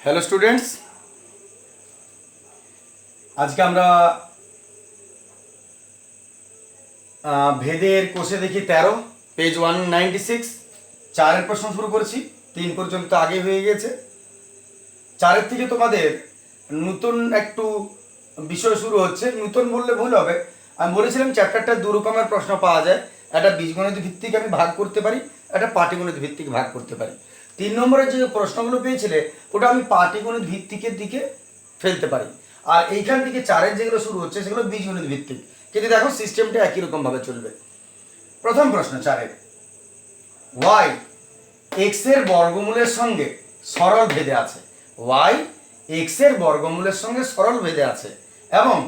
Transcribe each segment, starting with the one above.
Hello students, আজকে আমরা ভেদের কোষে দেখি 13 পেজ 196 চারের প্রশ্ন শুরু করেছি। 3 পর্যন্ত আগে হয়ে গেছে। 4 থেকে তোমাদের নতুন একটু বিষয় শুরু হচ্ছে। নতুন বললে ভুল হবে। আমি বলেছিলাম চ্যাপ্টারটা দু রকমের প্রশ্ন পাওয়া যায়, একটা বীজগণিত ভিত্তিক আমি ভাগ করতে পারি, একটা পাটিগণিত ভিত্তিক ভাগ করতে পারি। 3 নম্বরের যে প্রশ্নগুলো পেয়েছিলে ওটা আমি পাটিগণিত ভিত্তিকের দিকে ফেলতে পারি, আর এইখান থেকে 4-এর যেগুলো শুরু হচ্ছে সেগুলো বীজগণিত ভিত্তিক। কিন্তু দেখো সিস্টেমটা একই রকম ভাবে চলবে। প্রথম প্রশ্ন 4-এর, ওয়াই এক্স এর বর্গমূলের সঙ্গে সরল ভেদে আছে। ওয়াই এক্স এর বর্গমূলের সঙ্গে সরল ভেদে আছে এবং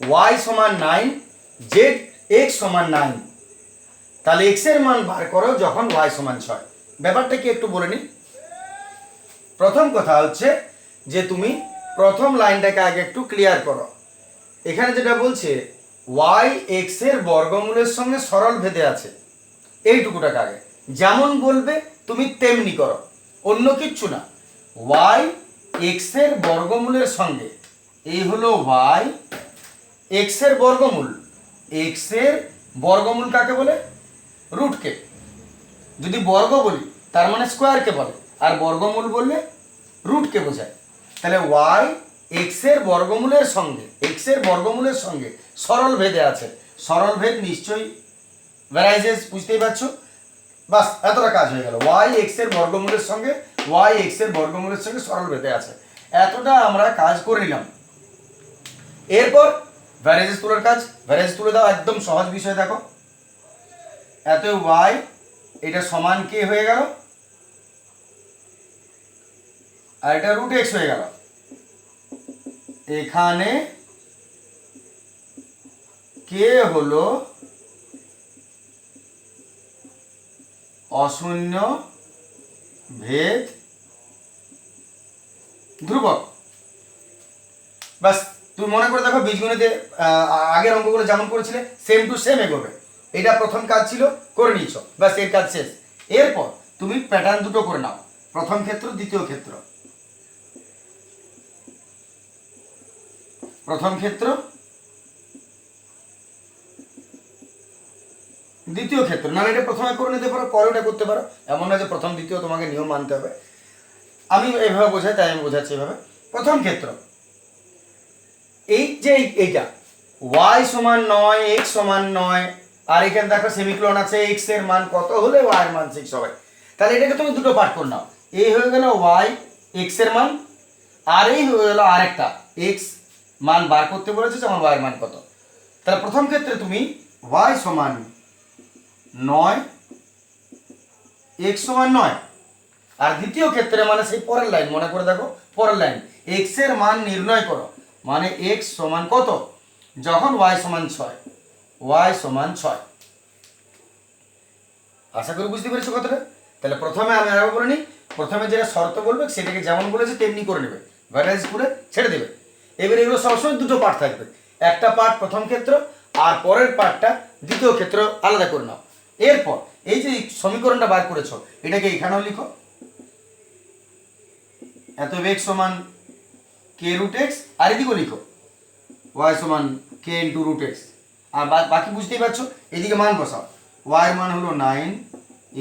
ওয়াই সমান 9, জেড এক্স সমান 9। তাহলে এক্স এর মান বার করো যখন ওয়াই সমান 6। ব্যাপারটা কি একটু বলে নি। প্রথম কথা হচ্ছে যে তুমি প্রথম লাইনটাকে আগে একটু ক্লিয়ার করো। এখানে যেটা বলছে ওয়াই এক্স এর বর্গমূলের সঙ্গে সরল ভেদে আছে, এইটুকুটাকে আগে যেমন বলবে তুমি তেমনি করো, অন্য কিচ্ছু না। ওয়াই এক্স এর বর্গমূলের সঙ্গে, এই হলো ওয়াই এক্স এর বর্গমূল। এক্স এর বর্গমূল কাকে বলে? রুটকে। যদি বর্গ বলি তার মানে স্কোয়ারকে বলে, আর বর্গমূল বললে রুটকে বোঝায়। তাহলে ওয়াই এক্স এর বর্গমূলের সঙ্গে, এক্স এর বর্গমূলের সঙ্গে সরল ভেদে আছে। সরল ভেদ নিশ্চয়ই ভ্যারাইজেস, বুঝতেই পারছো। বাস এতটা কাজ হয়ে গেল। ওয়াই এক্স এর বর্গমূলের সঙ্গে, ওয়াই এক্স এর বর্গমূলের সঙ্গে সরল ভেদে আছে, এতটা আমরা কাজ করে নিলাম। এরপর ভ্যারাইজেস তুলার কাজ। ভ্যারাইজেস তুলে দাও, একদম সহজ বিষয়। দেখো এত ওয়াই এটা সমান কে হয়ে গেল, আর এটা রুট এক্স হয়ে গেল। এখানে কে হলো অশূন্য ভেদ ধ্রুবক। বাস তুমি মনে করে দেখো বীজগণিতে আগের অঙ্কগুলো যেমন করেছিলে সেম টু সেম এগোবে। এটা প্রথম কাজ ছিল, করে নিয়েছো, বাস এর কাজ শেষ। এরপর তুমি প্যাটার্ন দুটো করে নাও, প্রথম ক্ষেত্র দ্বিতীয় ক্ষেত্র। প্রথম ক্ষেত্র দ্বিতীয় ক্ষেত্র, না এটা প্রথমে করে নিতে পারো, পরে ওটা করতে পারো, এমন না যে প্রথম দ্বিতীয় তোমাকে নিয়ম মানতে হবে। আমি এভাবে বোঝাই, তাই আমি বোঝাচ্ছি এভাবে। প্রথম ক্ষেত্র, এই যে এইটা ওয়াই সমান 9, এক্স সমান 9, আর এখানে দেখো সেমিক্লোন আছে, এক্স এর মান কত হলে ওয়াই এর মান 6 হবে। তাহলে এটাকে তুমি দুটো পার্ট করে নাও। এই হয়ে গেল ওয়াই এক্স এর মান, আর এই হয়ে গেল আরেকটা এক্স মান বার করতে বলেছে যে আমার ওয়াই এর মান কত। তাহলে প্রথম ক্ষেত্রে তুমি ওয়াই সমান 9, এক্স সমান 9, আর দ্বিতীয় ক্ষেত্রে মানে সেই পরের লাইন, মনে করে দেখো পরের লাইন, এক্স এর মান নির্ণয় করো। মানে এক্স সমান কত যখন ওয়াই সমান 6, ওয়াই সমান 6। আশা করি বুঝতে পেরেছো কথাটা। তাহলে প্রথমে আমি আরো বলে নিই, প্রথমে যেটা শর্ত বলবে সেটাকে যেমন বলেছে তেমনি করে নেবে, ভ্যারাইজ করে ছেড়ে দেবে। এবার এগুলো সবসময় দুটো পার্ট থাকবে, একটা পার্ট প্রথম ক্ষেত্র আর পরের পার্টটা দ্বিতীয় ক্ষেত্র, আলাদা করে নাও। এরপর এই যে সমীকরণটা বার করেছো এটাকে এখানেও লিখো। এত এক্স সমান কে রুট এক্স, আর এদিকেও লিখো ওয়াই সমান কে ইন্টু রুট এক্স। আর বাকি বুঝতেই পারছো, এদিকে মান বসাও। ওয়াই এর মান হলো 9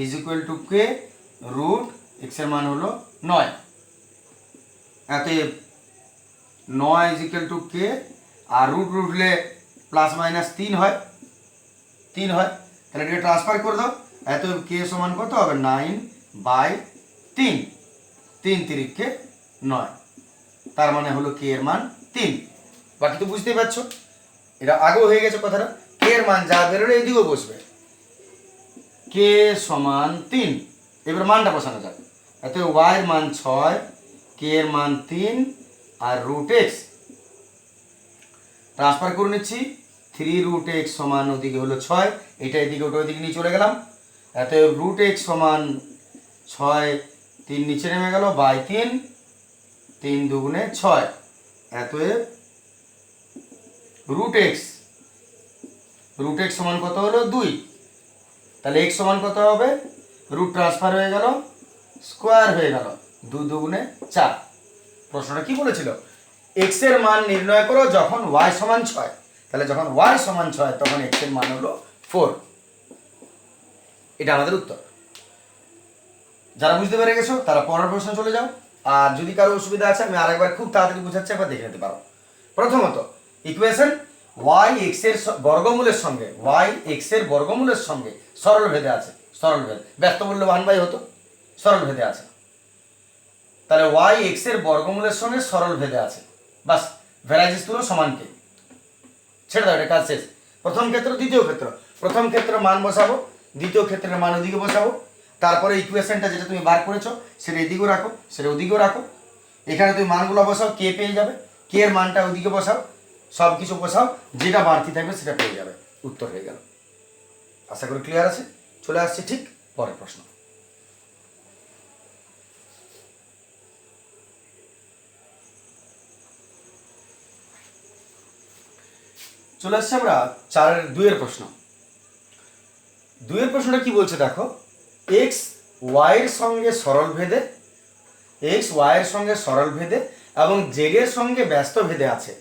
is equal to K root x এর মান হলো 9। এতএব 9 ইজ ইকুয়াল টু কে, আর রুট রুটলে প্লাস মাইনাস 3 হয়, 3 হয়। তাহলে এটাকে ট্রান্সফার করে দাও। এতএব কে সমান কত হবে 9/3, 3 তিরিখে 9, তার মানে হলো কে এর মান 3। বাকি তো বুঝতেই পারছো, এটা আগেও হয়ে গেছে কথাটা। কে এর মান যা বেরোলে এদিকেও বসবে, কে সমান 3। এবার মানটা বসানো যাবে। এত ওয়াই এর মান 6, কে এর মান 3, আর রুট এক্স ট্রান্সফার করে নিচ্ছি। 3 রুট এক্স সমান ওদিকে হলো 6, এটা এদিকে ওটা ওইদিকে নিয়ে চলে গেলাম। এত রুট এক্স সমান 6, 3 নিচে নেমে গেল বাই 3, 3 দুগুণে 6। এতএব রুট এক্স সমান কত হলো 2। তাহলে এক্স সমান কত হবে, রুট ট্রান্সফার হয়ে গেল, স্কোয়ার হয়ে গেল, 2 দুগুণে 4। প্রশ্নটা কি বলেছিল, এক্স এর মান নির্ণয় করো যখন ওয়াই সমান 6। তাহলে যখন ওয়াই সমান 6 তখন এক্স এর মান হলো 4। এটা আমাদের উত্তর। যারা বুঝতে পেরে গেছো তারা পরের প্রশ্ন চলে যাও। আর যদি কারো অসুবিধা আছে আমি আরেকবার খুব তাড়াতাড়ি বুঝাচ্ছি, একবার দেখে নিতে পারো। প্রথমত ইকুয়েশন y x এর বর্গমূলের সঙ্গে সরল ভেদে আছে। সরল ভেদ ব্যস্ত বললে 1/, হতো, সরল ভেদে আছে। তাহলে y x এর বর্গমূলের সঙ্গে সরল ভেদে আছে, বাস ভ্যারাইজিস তুলো সমান কে, ছেড়ে দাও, এটা কাজ শেষ। প্রথম ক্ষেত্র দ্বিতীয় ক্ষেত্র, প্রথম ক্ষেত্রের মান বসাবো, দ্বিতীয় ক্ষেত্রের মান ওদিকে বসাবো। তারপরে ইকুয়েশনটা যেটা তুমি বার করেছো সেটা এদিকেও রাখো, সেটা ওদিকেও রাখো। এখানে তুমি মানগুলো বসাও, কে পেয়ে যাবে, কে এর মানটা ওদিকে বসাও, সব কিছু বসাও, যেটা বাড়তি থাকবে সেটা পেয়ে যাবে, উত্তর হয়ে গেল। আশা করি ক্লিয়ার আছে। চলে আসছে ঠিক পরের প্রশ্ন। চলে আসছে আমরা 4-2 প্রশ্ন। 2 প্রশ্নটা কি বলছে দেখো, এক্স ওয়াইয়ের সঙ্গে সরল ভেদে, এক্স ওয়াইয়ের সঙ্গে সরল ভেদে এবং জেড এর সঙ্গে ব্যস্ত ভেদে আছে।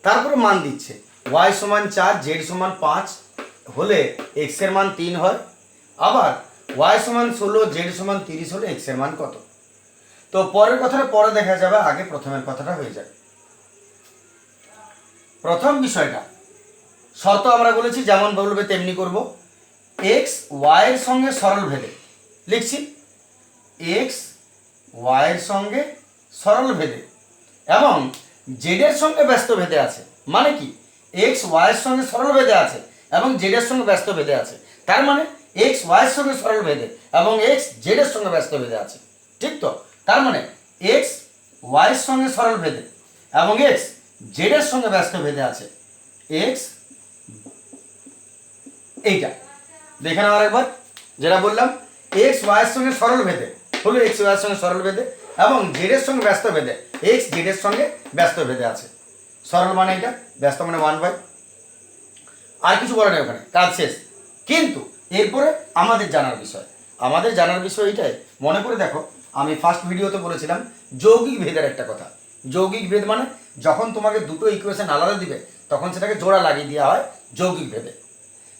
তারপরে মান দিচ্ছে ওয়াই সমান 4, জেড সমান 5 হলে এক্স এর মান 3 হয়। আবার ওয়াই সমান 16, জেড সমান 30 হলে এক্স এর মান কত। তো পরের কথাটা পরে দেখা যাবে, আগে প্রথমের কথাটা হয়ে যাবে। প্রথম বিষয়টা শর্ত আমরা বলেছি যেমন বলবে তেমনি করব। এক্স ওয়াইয়ের সঙ্গে সরল ভেদে, লিখছি এক্স ওয়াইয়ের সঙ্গে সরল ভেদে এবং জেডের সঙ্গে ব্যস্ত ভেদে আছে। মানে কি, এক্স ওয়াইয়ের সঙ্গে সরল ভেদে আছে এবং জেডের সঙ্গে ব্যস্ত ভেদে আছে। তার মানে এক্স ওয়াইয়ের সঙ্গে সরল ভেদে এবং এক্স জেডের সঙ্গে ব্যস্ত ভেদে আছে, ঠিক তো। তার মানে এক্স ওয়াইয়ের সঙ্গে সরল ভেদে এবং এক্স জেডের সঙ্গে ব্যস্ত ভেদে আছে। এক্স এইটা দেখে নাও আরেকবার, যেটা বললাম এক্স ওয়াইয়ের সঙ্গে সরল ভেদে হলো এক্স ওয়াইয়ের সঙ্গে সরল ভেদে এবং জেডের সঙ্গে ব্যস্ত ভেদে এক্স জেডের সঙ্গে ব্যস্ত ভেদে আছে। সরল মানে এটা, ব্যস্ত মানে 1/, আর কিছু বলে নেই ওখানে, কাজ শেষ। কিন্তু এরপরে আমাদের জানার বিষয় এইটাই। মনে করে দেখো, আমি ফার্স্ট ভিডিওতে বলেছিলাম যৌগিক ভেদের একটা কথা। যৌগিক ভেদ মানে যখন তোমাকে দুটো ইকুয়েশন আলাদা দিবে তখন সেটাকে জোড়া লাগিয়ে দেওয়া হয় যৌগিক ভেদে।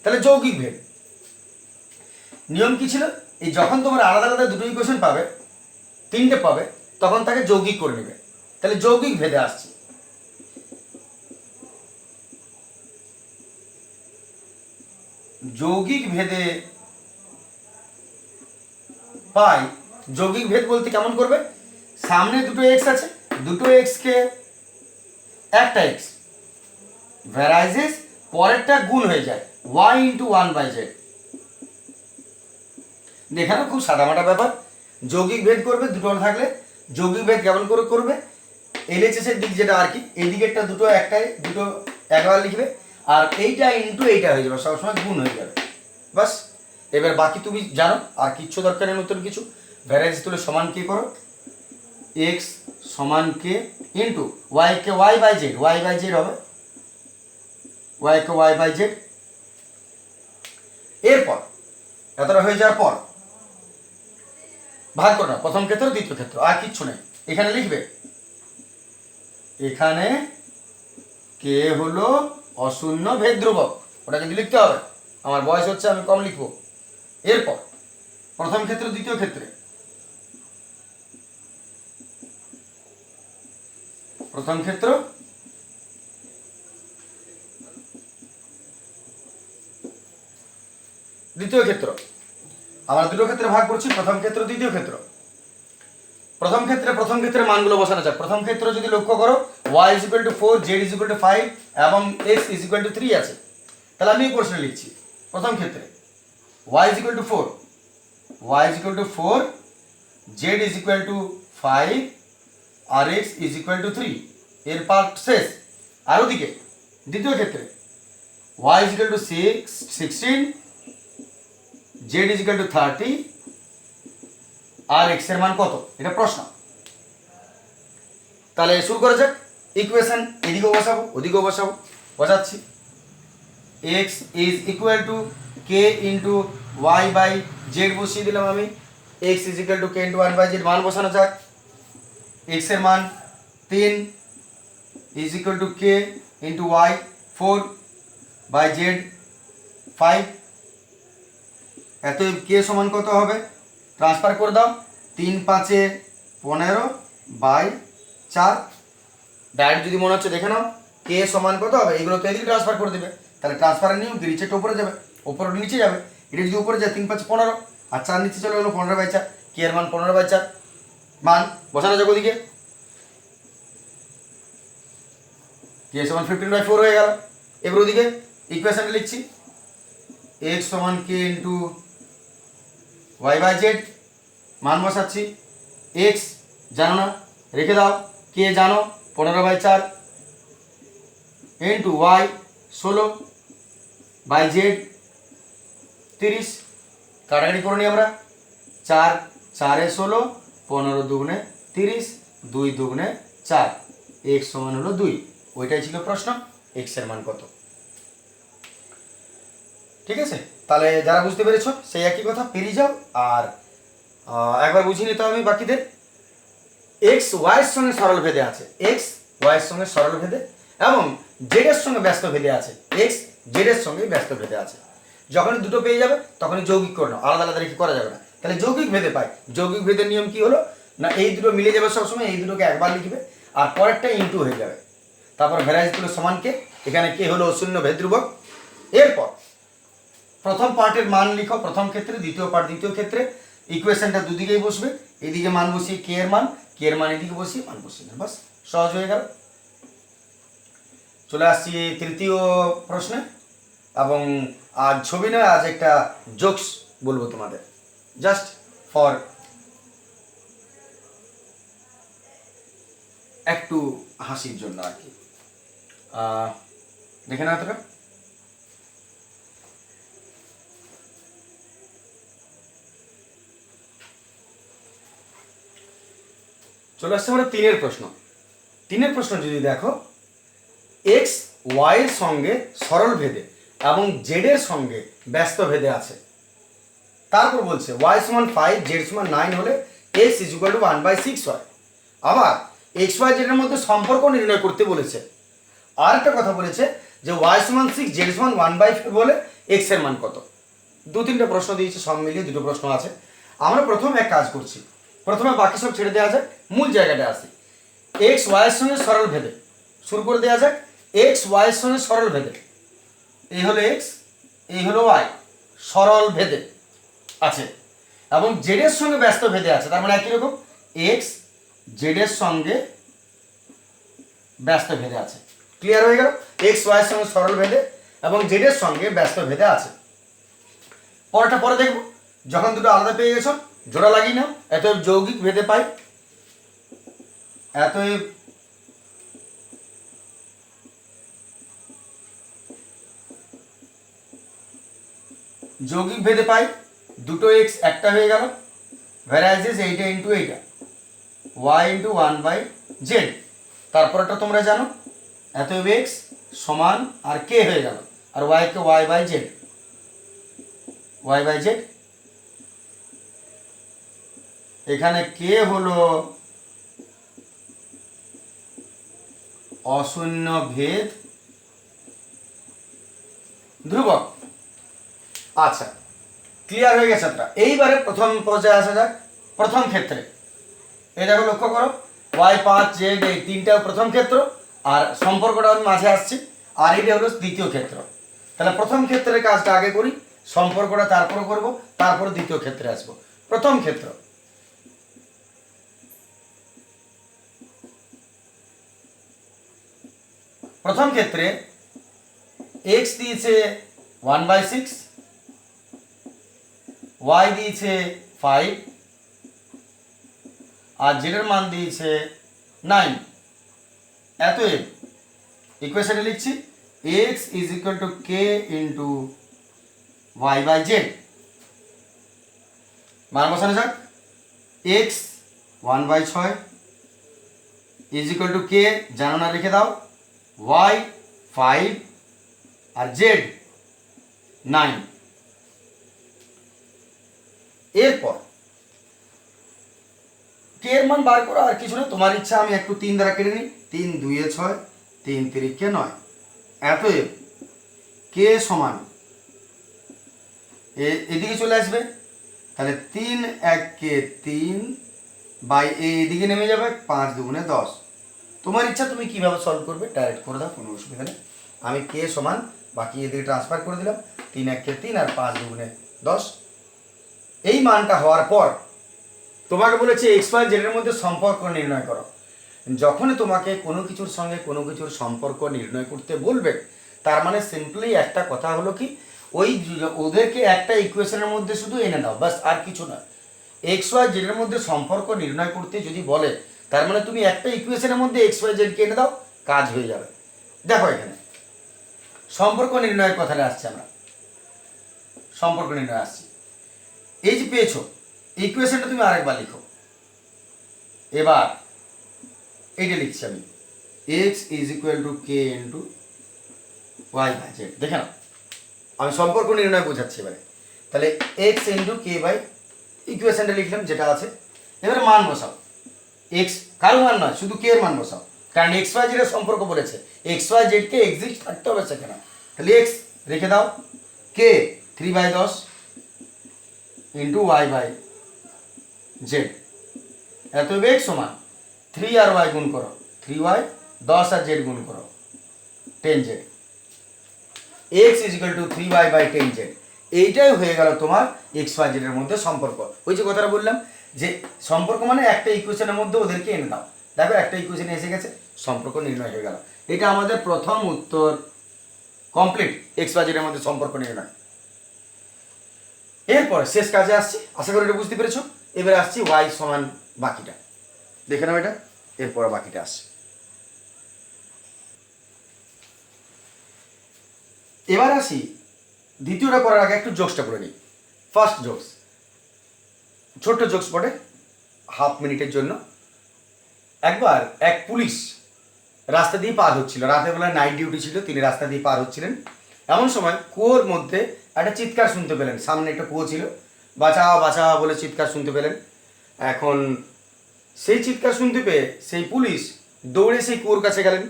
তাহলে যৌগিক ভেদ নিয়ম কি ছিল, এই যখন তোমার আলাদা আলাদা দুটো ইকুয়েশন পাবে, 3টে পাবে, তখন তাকে যৌগিক করে নেবে। তাহলে যৌগিক ভেদে আসছি। যৌগিক ভেদে পাই, যৌগিক ভেদ বলতে কেমন করবে, সামনে দুটো এক্স আছে, দুটো এক্সকে একটা এক্স ভ্যারাইজেস পরেরটা গুণ হয়ে যায় y ইন্টু 1/z। দেখানো খুব সাদামাটা ব্যাপার। যৌগিক ভেদ করবে দুটো থাকলে, যৌগিক ভেদ কেমন করে করবে, LHS এর দিক যেটা আর কি, এই দিকেরটা দুটো একটাই, দুটো একবার লিখবে আর এইটা ইন্টু এইটা হয়ে যাবে, সবসময় গুণ হয়ে যাবে, বাস। এবার বাকি তুমি জানো, আর কিচ্ছু দরকার নেই নতুন কিছু। ভ্যারাইজ তুলে সমান কে করো, এক্স সমান K into y K y by z, y by z হবে, y K y by z. এরপর এতটা হয়ে যাওয়ার পর ভাগ করো না, প্রথম ক্ষেত্র দ্বিতীয় ক্ষেত্র, আর কিচ্ছু নেই। এখানে লিখবে, এখানে কে হলো অশূন্য ভেদ ধ্রুবক, ওটা কিন্তু লিখতে হবে, আমার বয়স হচ্ছে আমি কম লিখবো। এরপর প্রথম ক্ষেত্র দ্বিতীয় ক্ষেত্রে, প্রথম ক্ষেত্র দ্বিতীয় ক্ষেত্র, আমরা দুটো ক্ষেত্রে ভাগ করছি, প্রথম ক্ষেত্র দ্বিতীয় ক্ষেত্র। প্রথম ক্ষেত্রের মানগুলো বসানো যাক। প্রথম ক্ষেত্র যদি লক্ষ্য করো y = 4, z = 5 এবং x = 3 আছে। তাহলে আমি এই প্রশ্ন লিখছি, প্রথম ক্ষেত্রে y = 4, z = 5 আর x = 3, এর পার্ট শেষ। আর ওদিকে দ্বিতীয় ক্ষেত্রে y = 16, z = 30 আর x এর মান কত, এটা প্রশ্ন। তাহলে শুরু করা যাক। ইকুয়েশন এদিকেও বসাবো ওদিকেও বসাবো, বসাচ্ছি। x = k into y by Z বসিয়ে দিলাম আমি, x = k ইন্টু 1/z, মান বসানো যাক। x এর মান 3 is equal to K into Y 4 by Z 5। এত কে সমান কত হবে, ট্রান্সফার করে দাও, 3 5 15 বাই 4। ডাইরেক্ট যদি মনে হচ্ছে দেখে নাও কে সমান কত হবে, এগুলো তো এদিকে ট্রান্সফার করে দেবে, তাহলে ট্রান্সফারের নিয়ম কি, নিচেটা উপরে যাবে, উপরে নিচে যাবে, এটা যদি উপরে যায় 3 5 15 আর 4 নিচে চলে গেলো 15 বাই 4, কে এর মান 15 বাই 4, মান বসানো যাক ওদিকে, কে সমান 15 বাই 4 হয়ে গেল। এবার ওদিকে ইকুয়েশনটা লিখছি, এক্স সমান K into Y by Z, মান বসাচ্ছি, এক্স জানো না রেখে দাও, কে জানো 15 by 4 into Y 16 by Z 30। কাটাকাটি করে নিই আমরা, 4 4 16, 15 দুগুণে 30, 2 দুগুণে 4, এক্স সমান হলো 2। ওইটাই ছিল প্রশ্ন, এক্স এর মান কত। ঠিক আছে, তাহলে যারা বুঝতে পেরেছো সেই একই কথা পেরিয়ে যাও। আর একবার বুঝিয়ে নিতে হবে বাকিদের, এক্স ওয়াইয়ের সঙ্গে সরল ভেদে আছে, এক্স ওয়াইয়ের সঙ্গে সরল ভেদে এবং জেড এর সঙ্গে ব্যস্ত ভেদে আছে, এক্স জেড এর সঙ্গে ব্যস্ত ভেদে আছে। যখন দুটো পেয়ে যাবে তখনই যৌগিক করে নাও, আলাদা আলাদা রেখে করা যাবে না। তাহলে যৌগিক ভেদে পাই, যৌগিক ভেদের নিয়ম কি হলো না, এই দুটো মিলে যাবে সবসময়, এই দুটোকে একবার লিখবে আর পরেরটা ইনটু হয়ে যাবে, তারপর ভ্যারাইজ হলো সমান কে, এখানে কে হলো শূন্য ভেদ ধ্রুবক। এরপর প্রথম পার্টের মান লিখো প্রথম ক্ষেত্রে, দ্বিতীয় পার্ট দ্বিতীয় ক্ষেত্রে, ইকুয়েশনটা দুদিকেই বসবে, এদিকে মান বসিয়ে কে এর মান এদিকে বসিয়ে মান বসিয়ে দেন, বাস সহজ হয়ে গেল। চলে আসছি তৃতীয় প্রশ্নে, এবং আজ ছবি নয়, আজ একটা জোকস বলবো তোমাদের, জাস্ট ফর একটু হাসির জন্য আর কি। দেখে না তোরা, চলে আসছে আমরা তিনের প্রশ্ন। তিনের প্রশ্ন যদি দেখো, এক্স ওয়াই এর সঙ্গে সরল ভেদে এবং জেড এর সঙ্গে ব্যস্ত ভেদে আছে, তারপর বলছে ওয়াই সমান 5 জেড সমান 9 হলে এক্স ইজ ইকুয়াল টু 1/6 হয়। আবার এক্স ওয়াই জেড এর মধ্যে সম্পর্ক নির্ণয় করতে বলেছে। আর একটা কথা বলেছে যে ওয়াই সমান 6 জেড সমান 1/4 বলে এক্স এর মান কত। দু তিনটা প্রশ্ন দিয়েছে, সব মিলিয়ে দুটো প্রশ্ন আছে। আমরা প্রথমে এক কাজ করছি, প্রথমে বাকি সব ছেড়ে দেওয়া যাক, মূল জায়গাটা আসি, এক্স ওয়াই এর সঙ্গে সরল ভেদে শুরু করে দেওয়া যাক। এক্স ওয়াই এর সঙ্গে সরল ভেদে, এই হলো এক্স, এই হলো ওয়াই, সরল ভেদে আছে এবং জেড এর সঙ্গে ব্যস্ত ভেদে আছে, তার মানে একই রকম, এক্স জেড এর সঙ্গে ব্যস্ত ভেদে আছে। ক্লিয়ার হয়ে গেল, এক্স ওয়াই এর সঙ্গে সরল ভেদে এবং জেড এর সঙ্গে ব্যস্ত ভেদে আছে। পরেরটা পরে দেখবো, যখন দুটো আলাদা পেয়ে গেছো জোড়া লাগিয়ে নাও, এত যৌগিক ভেদে পাই, এত যৌগিক ভেদে পাই, দুটো এক্স একটা হয়ে গেল, ভ্যারাইজেস এইটা ইন্টু এইটা, ওয়াই ইন্টু 1/z। তারপরটা তোমরা জানো, এত এক্স সমান আর কে হয়ে গেল, আর y K y by z, y by z. এখানে কে হলো অশূন্য ভেদ ধ্রুবক। আচ্ছা, ক্লিয়ার হয়ে গেছে আপনারা। এইবারে প্রথম পর্যায়ে আসা যাক, প্রথম ক্ষেত্রে এই দেখো লক্ষ্য করো, ওয়াই 5 জেড এই তিনটা প্রথম ক্ষেত্র, আর সম্পর্কটা আমি মাঝে আসছি, আর এইটা হলো দ্বিতীয় ক্ষেত্র। তাহলে প্রথম ক্ষেত্রের কাজটা আগে করি, সম্পর্কটা তারপরে করব, তারপরে দ্বিতীয় ক্ষেত্রে আসবো। প্রথম ক্ষেত্র, প্রথম ক্ষেত্রে এক্স দিয়েছে 1/6, ওয়াই দিয়েছে 5 আর জেড এর মান দিয়েছে 9। এত ইকুয়েশনে লিখছি x is equal to K into Y by Z. মান বসানো যাক, x 1/6 is equal to K জানো না লিখে দাও, y 5 আর z 9। এরপর কে এর মান বার করো, আর কিছু না, তোমার ইচ্ছা। আমি একটু 3 দ্বারা কেটে নিই, 3 2 6, 3 3 9। অতএব কে সমান এদিকে চলে আসবে, তাহলে 3 1 কে 3 বাই এদিকে নেমে যাবে, 5 2 10। তোমার ইচ্ছা তুমি কিভাবে সলভ করবে, ডাইরেক্ট করে দাও, কোনো অসুবিধা নেই। আমি কে সমান বাকি এদিকে ট্রান্সফার করে দিলাম, 3 1 কে 3 আর 5 2 10। এই মানটা হওয়ার পর তোমাকে বলেছে এক্স ওয়াই জেডের মধ্যে সম্পর্ক নির্ণয় করো। যখনই তোমাকে কোনো কিছুর সঙ্গে কোনো কিছুর সম্পর্ক নির্ণয় করতে বলবে, তার মানে সিম্পলি একটা কথা হলো কি, ওদেরকে একটা ইকুয়েশনের মধ্যে শুধু এনে দাও, বাস, আর কিছু না। এক্স ওয়াই জেডের মধ্যে সম্পর্ক নির্ণয় করতে যদি বলে, তার মানে তুমি একটা ইকুয়েশনের মধ্যে এক্স ওয়াই জেডকে এনে দাও, কাজ হয়ে যাবে। দেখো এখানে সম্পর্ক নির্ণয়ের কথাটা আসছে, আমরা সম্পর্ক নির্ণয় আসছি। এই যে পেয়েছো ইকুয়েশনটা, তুমি আরেকবার লিখো। এবার এইটা লিখছি আমি, X is equal to K into Y by Z. দেখে নাও, আমি সম্পর্ক নির্ণয় বোঝাচ্ছি এবারে। তাহলে এক্স ইন্টু কে বাই ইকুয়েশনটা লিখলাম যেটা আছে। এবারে মান বসাও, এক্স কারো মান নয়, শুধু কে এর মান বসাও, কারণ এক্স ওয়াই জেডের সম্পর্ক বলেছে, এক্স ওয়াই জেডকে এক্সিস্ট থাকতে হবে সেখানে। তাহলে এক্স রেখে দাও, K 3/10 into Y by z. এতএব এক্স সমান 3 আর ওয়াই গুণ করো, 3y, 10 আর জেড গুণ করো, 10z। X is equal to 3y by 10z। এইটাই হয়ে গেল তোমার এক্স ওয়াই জেডের মধ্যে সম্পর্ক। ওই যে কথাটা বললাম যে সম্পর্ক মানে একটা ইকুয়েশনের মধ্যে ওদেরকে এনে দাও। দেখো একটা ইকুয়েশন এসে গেছে, সম্পর্ক নির্ণয় হয়ে গেল। এটা আমাদের প্রথম উত্তর কমপ্লিট, এক্স ওয়াই জেডের মধ্যে সম্পর্ক নির্ণয়। এরপরে শেষ কাজে আসছি, আশা করি এটা বুঝতে পেরেছো। এবারে আসছি ওয়াই সমান বাকিটা, দেখে নাও এটা, এরপরে বাকিটা আসছে। এবার আসি দ্বিতীয়টা করার আগে একটু জোকসটা করে নিই। ফার্স্ট জোকস, ছোট্ট জোকস পড়ে, হাফ মিনিটের জন্য। একবার এক পুলিশ রাস্তা দিয়ে পার হচ্ছিল, রাতের বেলা নাইট ডিউটি ছিল, তিনি রাস্তা দিয়ে পার হচ্ছিলেন। এমন সময় কুয়োর মধ্যে একটা চিৎকার শুনতে পেলেন, সামনে একটা কুয়ো ছিল, বাঁচাও বাঁচাও বলে চিৎকার শুনতে পেলেন। এখন সেই চিৎকার শুনতে পেয়ে সেই পুলিশ দৌড়ে সেই কুয়োর কাছে গেলেন।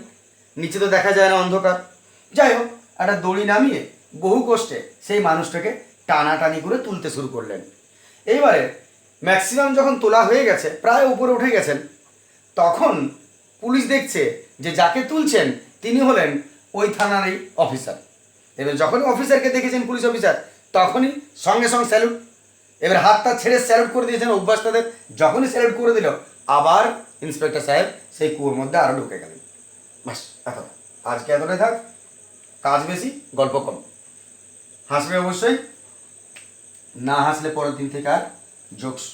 নিচে তো দেখা যায় না, অন্ধকার। যাই হোক, একটা দড়ি নামিয়ে বহু কষ্টে সেই মানুষটাকে টানাটানি করে তুলতে শুরু করলেন। এইবারে ম্যাক্সিমাম যখন তোলা হয়ে গেছে, প্রায় উপরে উঠে গেছেন, তখন পুলিশ দেখছে যে যাকে তুলছেন তিনি হলেন ওই থানারই অফিসার। এবার যখনই অফিসারকে দেখেছেন পুলিশ অফিসার, তখনই সঙ্গে সঙ্গে স্যালুট। এবার হাতটা ছেড়ে স্যালুট করে দিয়েছেন, অভ্যাস তাদের। যখনই স্যালুট করে দিল, আবার ইন্সপেক্টর সাহেব সেই কুয়োর মধ্যে আরও ঢুকে গেলেন। বাস, এত, আজকে এতটাই থাক, কাজ বেশি গল্প কম। হাসবে অবশ্যই, না হাসলে পরের দিন থেকে আর জোকস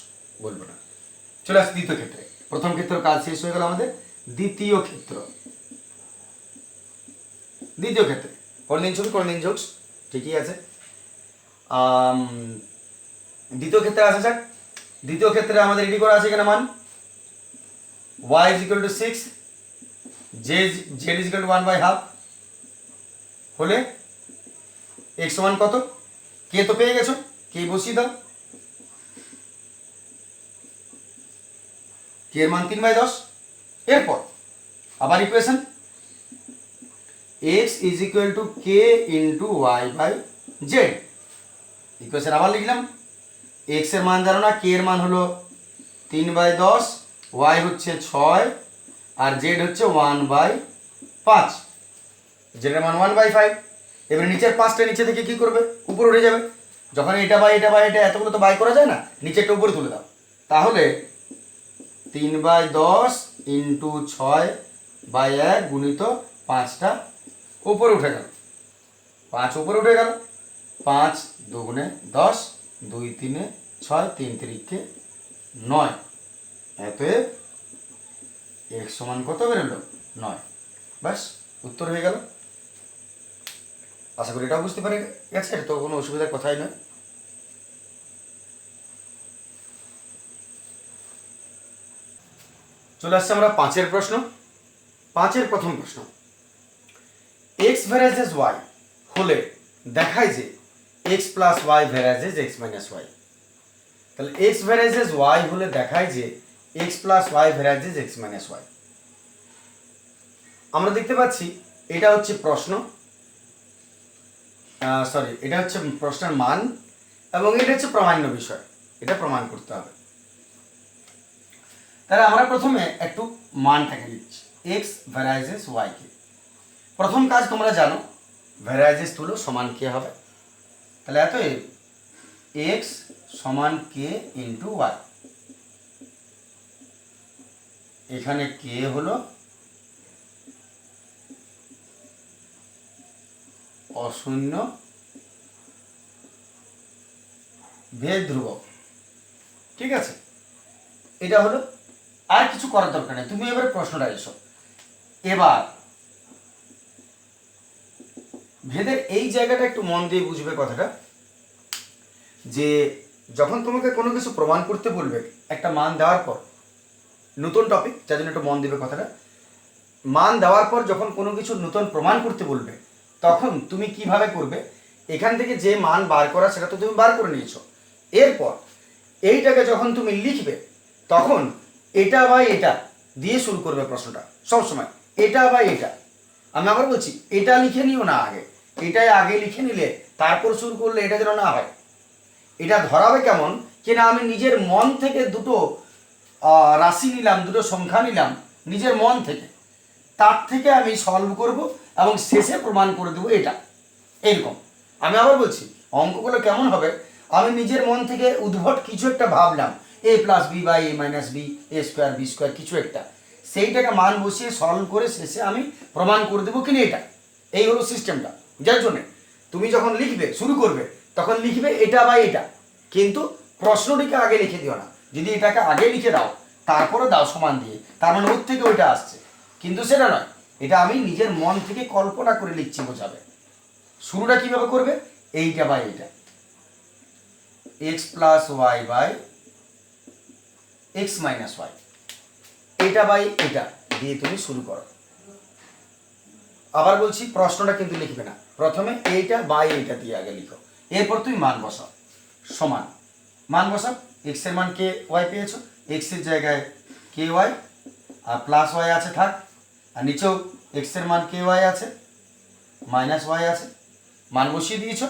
বলবো না। চলে আসছে দ্বিতীয় ক্ষেত্রে। প্রথম ক্ষেত্রের কাজ শেষ হয়ে গেল আমাদের, দ্বিতীয় ক্ষেত্র। দ্বিতীয় ক্ষেত্রে কোনদিন ছবি কোনদিন জোকস, ঠিকই আছে। দ্বিতীয় ক্ষেত্রে আসা যাক। দ্বিতীয় ক্ষেত্রে আমাদের রেডি করা আছে এখানে মান y is equal to 6, z is equal to 1/2 হলে x সমান কত, কে তো পেয়ে গেছো, কে বসিয়ে দাও। কে এর মান 3/10। এরপর আবার equation x is equal to k into y by z। Equation আবার লিখলাম, x এর মান জানো না, k এর মান হলো 3/10, y হচ্ছে 6 আর z হচ্ছে 1/5, z এর মান 1/5। এবারে নিচের 5টা নিচে থেকে কি করবে, উপরে উঠে যাবে। যখন এটা বাই এটা বাই এটা এতগুলো তো বাই করা যায় না, নিচেরটা উপরে তুলে দাও। তাহলে 3/10 ইন্টু 6/1 গুণিত 5টা উপরে উঠে গেল, 5 উপরে উঠে গেল। 5 2 10, 2 3 6, 3 3 9। অতএব x সমান কত বেরোলো, 9। ব্যাস, উত্তর হয়ে গেল। আশা করি এটাও বুঝতে পারে গেছে, তো কোনো অসুবিধার কথাই নয়। চলে আসছে আমরা 5-এর প্রশ্ন। 5-এর প্রথম প্রশ্ন, x ভ্যারাইজেস y হলে দেখায় যে x plus y varies as x minus y। তাহলে x ভ্যারাইজেস y হলে দেখায় যে X plus Y varies as X minus Y. আমরা দেখতে পাচ্ছি এটা হচ্ছে প্রশ্ন, সরি এটা হচ্ছে প্রশ্নের মান, এবং এটা হচ্ছে প্রামাণ্য বিষয়, এটা প্রমাণ করতে হবে। তাহলে আমরা প্রথমে একটু মানটাকে লিখছি, এক্স ভ্যারাইজেস ওয়াই কে। প্রথম কাজ তোমরা জানো, ভ্যারাইজেস তুলো সমান কে হবে, তাহলে এত এক্স সমান কে ইন্টু ওয়াই। এখানে কে হলো অশূন্য ভেদ ধ্রুবক, ঠিক আছে। এটা হলো, আর কিছু করার দরকার নেই। তুমি এবার প্রশ্নটা এসো, এবার ভেদের এই জায়গাটা একটু মন দিয়ে বুঝবে কথাটা, যে যখন তোমাকে কোনো কিছু প্রমাণ করতে বলবে একটা মান দেওয়ার পর, নতুন টপিক যার জন্য একটু মন দিবে কথাটা, মান দেওয়ার পর যখন কোনো কিছু নতুন প্রমাণ করতে বলবে তখন তুমি কিভাবে করবে, এখান থেকে যে মান বার করা সেটা তো তুমি বার করে নিয়েছো, এরপর এইটাকে যখন তুমি লিখবে তখন এটা বা এটা দিয়ে শুরু করবে প্রশ্নটা সবসময়, এটা বা এটা। আমি আবার বলছি, এটা লিখে নিও না আগে, এটাই আগে লিখে নিলে তারপর শুরু করলে এটা যেন না হয়। এটা ধরাবে কেমন কিনা, আমি নিজের মন থেকে দুটো রাশি নিলাম, দুটো সংখ্যা নিলাম নিজের মন থেকে, তার থেকে আমি সলভ করব এবং শেষে প্রমাণ করে দেবো এটা, এরকম। আমি আবার বলছি, অঙ্কগুলো কেমন হবে, আমি নিজের মন থেকে উদ্ভট কিছু একটা ভাবলাম, A plus B by A minus B, A square B square কিছু একটা, সেইটাকে মান বসিয়ে সলভ করে শেষে আমি প্রমাণ করে দেবো কিনা এটা। এই হলো সিস্টেমটা, যার জন্যে তুমি যখন লিখবে শুরু করবে তখন লিখবে এটা বা এটা, কিন্তু প্রশ্নটিকে আগে লিখে দিও না। যদি এটাকে আগে লিখে দাও তারপরে দাও সমান দিয়ে, তার মানে ওর থেকে ওইটা আসছে, কিন্তু সেটা নয়, এটা আমি নিজের মন থেকে কল্পনা করে লিখছি, বোঝাবে। শুরুটা কিভাবে করবে, এইটা বাই এইটা, X plus Y by X minus Y, এটা বাই এটা দিয়ে তুমি শুরু করো। আবার বলছি, প্রশ্নটা কিন্তু লিখবে না, প্রথমে এইটা বাই এইটা দিয়ে আগে লিখো, এরপর তুমি মান বসাও, সমান মান বসাও। এক্স এর মান কে ওয়াই পেয়েছো, এক্স এর জায়গায় কে ওয়াই আর প্লাস ওয়াই আছে থাক, আর নিচেও এক্স এর মান কে ওয়াই আছে, মাইনাস ওয়াই আছে, মান বসিয়ে দিয়েছ।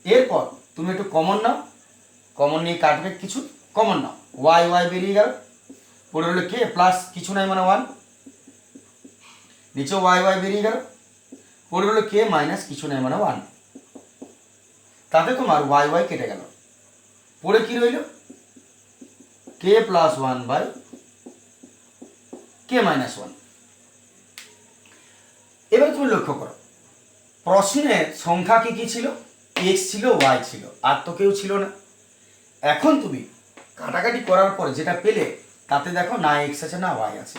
এরপর তুমি একটু কমন নাও, কমন নিয়ে কাটবে কিছু, কমন নাও, ওয়াই ওয়াই বেরিয়ে গেল, পড়ে হলো কে প্লাস কিছু নাই মানে ওয়ান, নিচে ওয়াই ওয়াই বেরিয়ে গেল, পড়ে হলো কে মাইনাস কিছু নাই মানে ওয়ান, তাতে তোমার ওয়াই ওয়াই কেটে গেল, পড়ে কি রইল, K plus one by K minus one. এবার তুমি লক্ষ্য করো, প্রশ্নের সংখ্যা কি কি ছিল, এক্স ছিল ওয়াই ছিল, আর তো কেউ ছিল না। এখন তুমি কাটাকাটি করার পরে যেটা পেলে তাতে দেখো না এক্স আছে না ওয়াই আছে।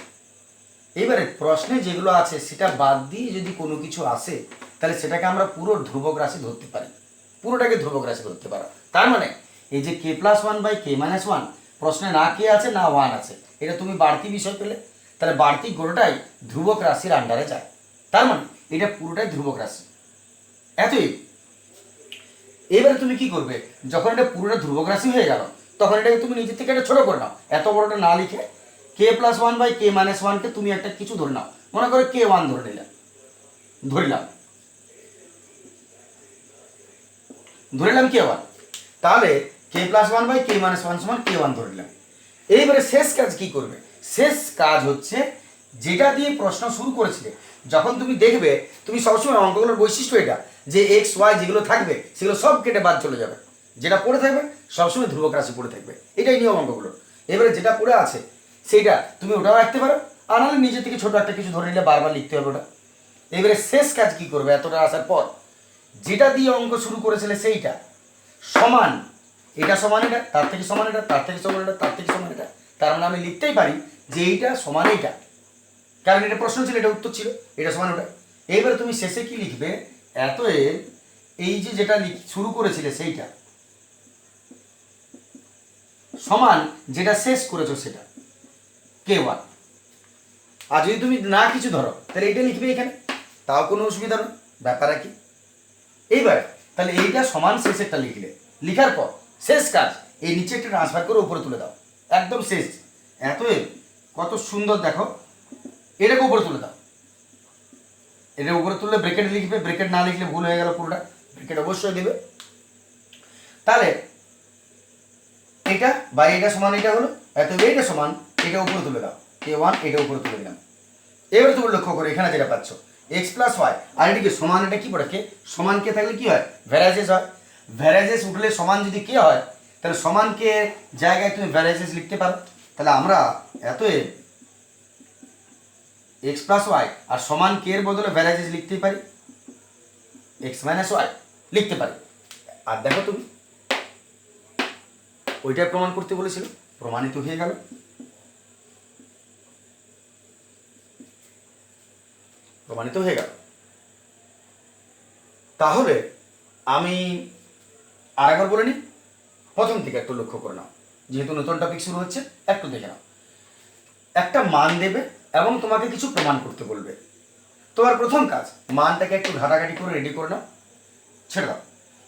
এবারে প্রশ্নে যেগুলো আছে সেটা বাদ দিয়ে যদি কোনো কিছু আসে তাহলে সেটাকে আমরা পুরো ধ্রুবক রাশি ধরতে পারি, পুরোটাকে ধ্রুবক রাশি ধরতে পারো। তার মানে এই যে K plus one by K minus one, প্রশ্নে না কে আছে না ওয়ান আছে, এটা তুমি বাড়তি বিষয় পেলে, তাহলে বাড়তি গোটাটাই ধ্রুবক রাশির আন্ডারে যায়, তার মানে এটা পুরোটাই ধ্রুবক রাশি। এতই। এবারে তুমি কি করবে, যখন এটা পুরোটা ধ্রুবক রাশি হয়ে গেল তখন এটাকে তুমি নিজের থেকে একটা ছোট করে নাও, এত বড়টা না লিখে K plus one by K minus ওয়ানকে তুমি একটা কিছু ধরে নাও, মনে করো কে ওয়ান ধরে নিলাম, ধরিলাম কে ওয়ান, তাহলে K plus one by K minus one সমান কে ওয়ান ধরে নিলাম। এইবারে শেষ কাজ কি করবে, শেষ কাজ হচ্ছে যেটা দিয়ে প্রশ্ন শুরু করেছিলে, যখন তুমি দেখবে তুমি সবসময় অঙ্কগুলোর বৈশিষ্ট্য এটা যে এক্স ওয়াই যেগুলো থাকবে সেগুলো সব কেটে বাদ চলে যাবে, যেটা পড়ে থাকবে সবসময় ধ্রুবক রাশি পড়ে থাকবে, এটাই নিয়ম অঙ্কগুলো। এবারে যেটা পড়ে আছে সেইটা তুমি ওটাও রাখতে পারো, আর নাহলে নিজে থেকে ছোট একটা কিছু ধরে নিলে বারবার লিখতে হবে ওটা। এবারে শেষ কাজ কি করবে, এতটা আসার পর যেটা দিয়ে অঙ্ক শুরু করেছিলে সেইটা সমান, এটা সমান এটা, তার থেকে সমান এটা, তার থেকে সমান এটা, তার থেকে সমান এটা, তার মানে আমি লিখতেই পারি যে এইটা সমান এইটা, কারণ এটা প্রশ্ন ছিল, এটা উত্তর ছিল, এটা সমান ওটা। এইবারে তুমি শেষে কি লিখবে, এত এর এই যে যেটা শুরু করেছিলে সেইটা সমান যেটা শেষ করেছো সেটা কে ওয়ান। আর যদি তুমি না কিছু ধরো তাহলে এইটা লিখবে এখানে, তাও কোনো অসুবিধা নেই, ব্যাপার কি। এইবার তাহলে এইটা সমান শেষেরটা লিখলে, লিখার পর শেষ কাজ এই নিচে একটা ট্রান্সফার করে উপরে তুলে দাও, একদম শেষ। এতএব কত সুন্দর দেখো, এটাকে উপরে তুলে দাও, এটা উপরে তুললে ব্রেকেট লিখবে, ব্রেকেট না লিখলে ভুল হয়ে গেল পুরোটা, ব্রেকেট অবশ্যই দেবে। তাহলে এটা বা এটা সমান এটা হলো, এতএব এটা সমান, এটা উপরে তুলে দাও, a1 এটা উপরে তুলে দিলাম। এবারে তুমি লক্ষ্য করো এখানে যেটা পাচ্ছ এক্স প্লাস ওয়াই, আর এদিকে সমান, এটা কি পড়ে কে, সমান কে থাকলে কি হয়, ভ্যারাইজেস হয়। ভ্যারাইজেস উঠলে সমান যদি কে হয়, তাহলে সমান কে জায়গায় তুমি ভ্যারাইজেস লিখতে পারো। তাহলে আমরা এতএব এক্স প্লাস ওয়াই আর সমান কে এর বদলে ভ্যারাইজেস লিখতেই পারি, এক্স মাইনাস ওয়াই লিখতে পারি। আর দেখো তুমি ওইটাই প্রমাণ করতে বলেছিল, প্রমাণিত হয়ে গেল। প্রমাণিত হয়ে গেল। তাহলে আমি আরেকবার বলে নিই, প্রথম থেকে একটু লক্ষ্য করে নাও, যেহেতু নতুন টপিক শুরু হচ্ছে একটু দেখে নাও। একটা মান দেবে এবং তোমাকে কিছু প্রমাণ করতে বলবে। তোমার প্রথম কাজ মানটাকে একটু ঘাটাঘাটি করে রেডি করে নাও, ছেড়ে দাও।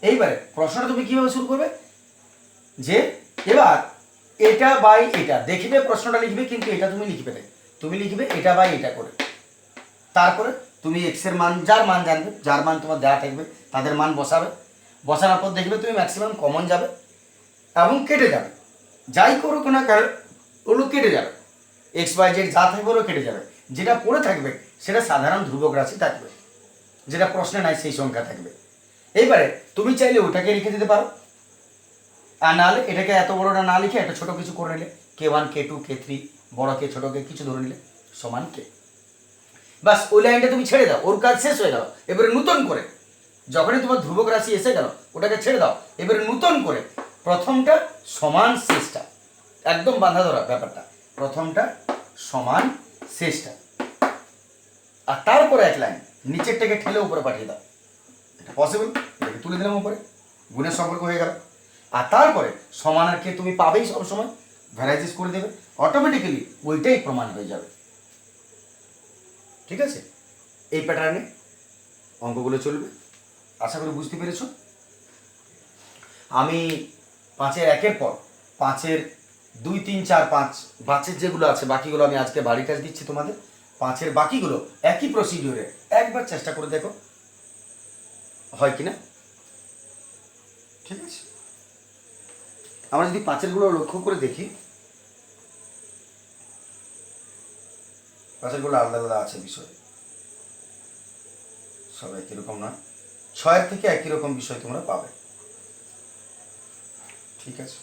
এইবারে প্রশ্নটা তুমি কিভাবে শুরু করবে, যে এবার এটা বাই এটা দেখবে, প্রশ্নটা লিখবে, কিন্তু এটা তুমি লিখবে না, তুমি লিখবে এটা বাই এটা করে। তারপরে তুমি এক্স এর মান, যার মান জানবে, যার মান তোমার দেওয়া থাকবে তাদের মান বসাবে, বসানোর পর দেখবে তুমি ম্যাক্সিমাম কমন যাবে এবং কেটে যাবে, যাই করুক না কেন ওগুলো কেটে যাবে, এক্স ওয়াই জেড যা থাকবে ওগুলো কেটে যাবে। যেটা পড়ে থাকবে সেটা সাধারণ ধ্রুবক রাশি থাকবে, যেটা প্রশ্নে নাই সেই সংখ্যা থাকবে। এইবারে তুমি চাইলে ওটাকে লিখে দিতে পারো, আর নাহলে এটাকে এত বড়টা না লিখে একটা ছোট কিছু করে নিলে, K1 K2 K3, বড় কে ছোট কে কিছু ধরে নিলে সমান কে, বাস ওই লাইনটা তুমি ছেড়ে দাও, ওর কাজ শেষ হয়ে গেল। এবারে নতুন করে যখনই তোমার ধ্রুবক রাশি এসে গেল ওটাকে ছেড়ে দাও, এবারে নতুন করে প্রথমটা সমান শেষটা, একদম বাঁধা ধরা ব্যাপারটা, প্রথমটা সমান শেষটা, আর তারপরে এক লাইন নিচেরটাকে ঠেলে উপরে পাঠিয়ে দাও। এটা পসিবল, এটাকে তুলে দিলাম উপরে, গুণের সম্পর্ক হয়ে গেল। আর তারপরে সমানের কে তুমি পাবেই সবসময়, ভ্যারাইজিস করে দেবে, অটোমেটিক্যালি ওইটাই প্রমাণ হয়ে যাবে। ঠিক আছে, এই প্যাটার্নে অঙ্কগুলো চলবে, আশা করি বুঝতে পেরেছ। আমি 5-এর 1-এর পর 5-এর 2, 3, 4, 5 5-এর যেগুলো আছে বাকিগুলো আমি আজকে বাড়ি কাজ দিচ্ছি তোমাদের। 5-এর বাকিগুলো একই প্রসিডিওরে একবার চেষ্টা করে দেখো হয় কিনা। ঠিক আছে, আমরা যদি 5-এরগুলো লক্ষ্য করে দেখি, 5-এরগুলো আলাদা আলাদা আছে বিষয়, সব একই রকম নয়। 6-এর থেকে একই রকম বিষয় তোমরা পাবে। ঠিক আছে।